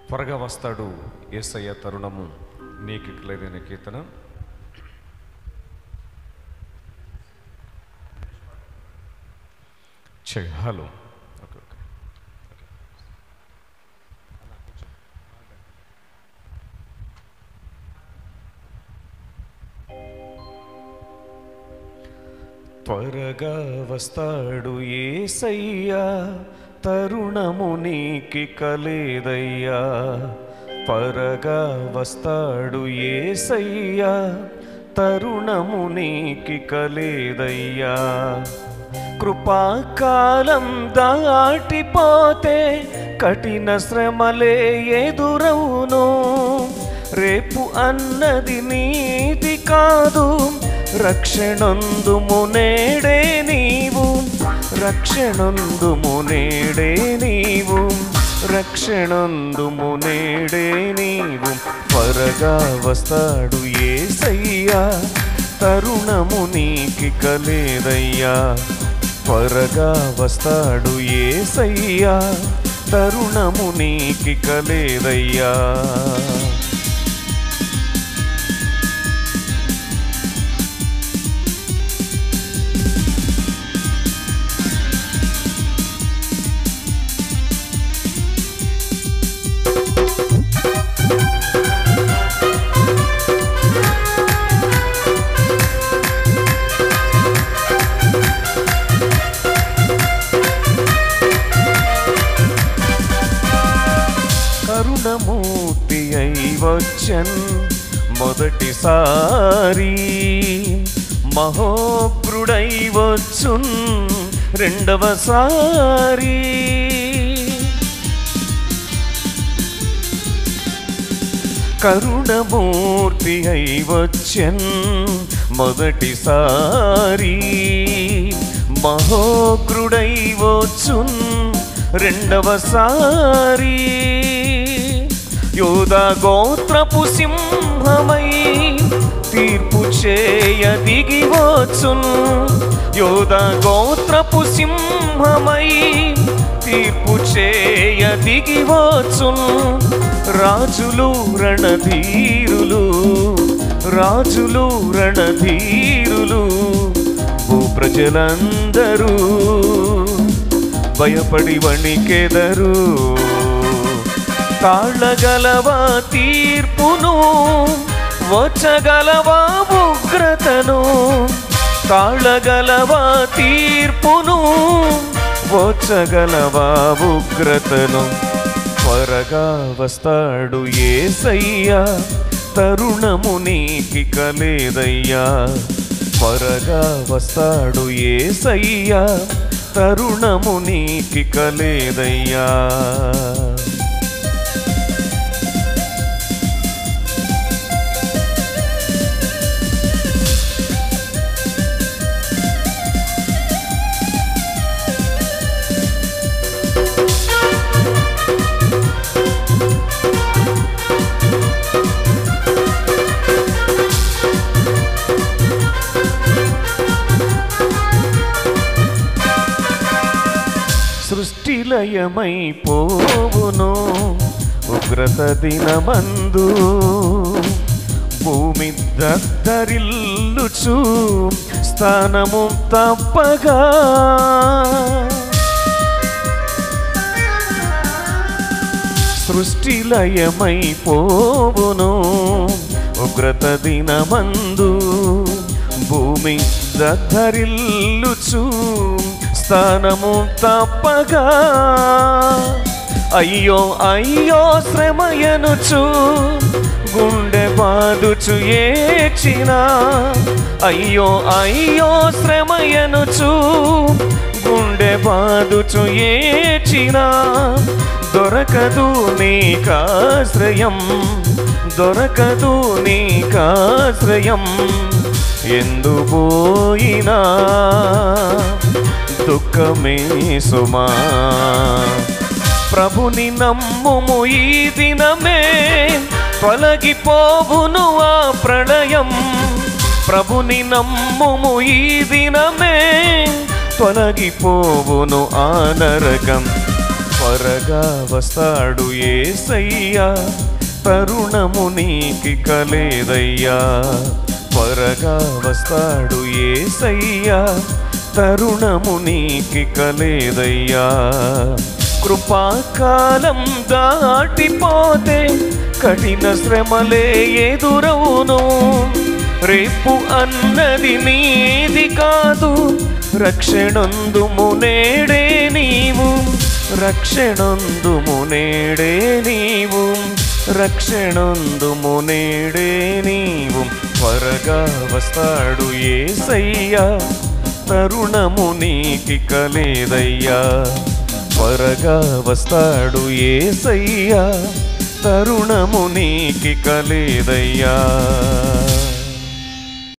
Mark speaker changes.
Speaker 1: త్వరగా వస్తాడు యేసయ్య తరుణము నీకు లేదనే కీర్తన. Hello okay okay. త్వరగా వస్తాడు యేసయ్య తరుణము నీకిక లేదయ్యా. త్వరగా వస్తాడు యేసయ్య తరుణము నీకిక లేదయ్యా. కృపాకాలం దాటిపోతే కఠిన శ్రమలే ఎదురవును. రేపు అన్నది నీది కాదు, రక్షణొందుము నేడే నీవు. రక్షణొందుము నేడే నీవు. రక్షణొందుము నేడే నీవు. త్వరగా వస్తాడు యేసయ్య తరుణము నీకిక లేదయ్యా. త్వరగా వస్తాడు యేసయ్య తరుణము నీకిక లేదయ్యా. కరుణమూర్తి అయి వచ్చన్ మొదటిసారి, మహోగ్రుడై వచ్చున్ రెండవసారి. కరుణమూర్తి అయి వచ్చన్ మొదటిసారి, మహోగ్రుడై వచ్చున్ రెండవసారి. యూదా గోత్రపు సింహమై తీర్పు చేయ దిగి వచ్చున్. యూదా గోత్రపు సింహమై తీర్పు చేయ దిగి వచ్చున్. రాజులు రణధీరులు, రాజులు రణధీరులు, భూప్రజలందరూ భయపడి వణికెదరు. తాళగలవా తీర్పును, వచ్చగలవా ఉగ్రతను. తాళగలవా తీర్పును, వచ్చగలవా ఉగ్రతను. త్వరగా వస్తాడు యేసయ్య తరుణము నీకిక లేదయ్యా. త్వరగా వస్తాడు యేసయ్య తరుణము నీకిక లేదయ్యా. సృష్టిలయమైపోవును ఉగ్రత దినమందు, భూమి దద్దరిల్లుచు స్థానము తప్పగా. సృష్టిలయమైపోవును ఉగ్రత దినమందు, భూమి దద్దరిల్లుచు స్థానము తప్పగా. అయ్యో అయ్యో శ్రమయనుచు గుండె బాదుచు ఏడ్చిన. అయ్యో అయ్యో శ్రమయనుచు గుండె బాదుచు ఏడ్చిన. దొరకదు నీకాశ్రయం, దొరకదు నీకాశ్రయం. ఎందు పోయినా దుఃఖమే సుమా. ప్రభుని నమ్ముము ఈ దినమే, తొలగిపోవును ఆ ప్రళయం. ప్రభుని నమ్ముము ఈ దినమే, తొలగిపోవును ఆ నరకం. త్వరగా వస్తాడు యేసయ్యా, తరుణము నీకిక లేదయ్యా. త్వరగా వస్తాడు యేసయ్యా, తరుణము నీకిక లేదయ్యా. కృపాకాలం దాటిపోతే కఠిన శ్రమలే ఎదురవును. రేపు అన్నది నీది కాదు, రక్షణందుము నేడే నీవు, రక్షణందుము నేడే నీవు, రక్షణందుము నేడే నీవు. త్వరగా వస్తాడు యేసయ్యా, తరుణము నీకిక లేదయ్యా. త్వరగా వస్తాడు యేసయ్యా, తరుణము నీకిక లేదయ్యా.